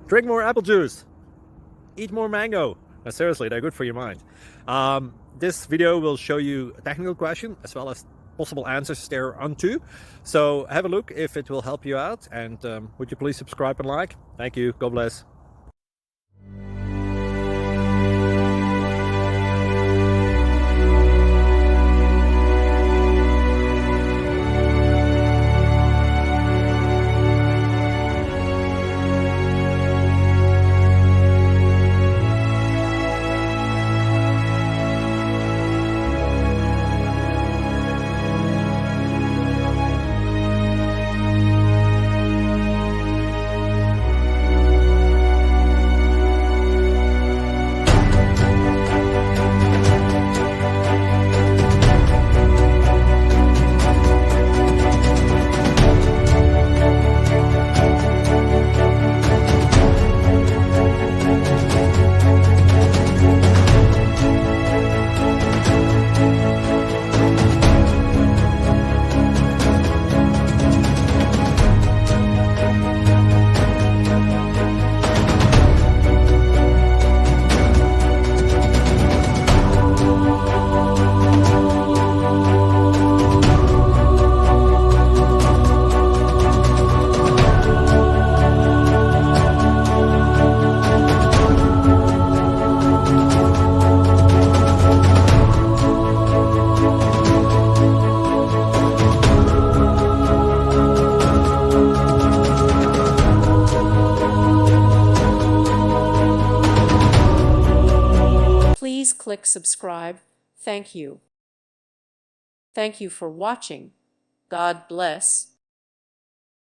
Drink more apple juice. Eat more mango. Seriously, they're good for your mind. This video will show you a technical question as well as possible answers thereunto. So have a look if it will help you out, and would you please subscribe and like? Thank you. God bless. Please click subscribe. Thank you. Thank you for watching. God bless.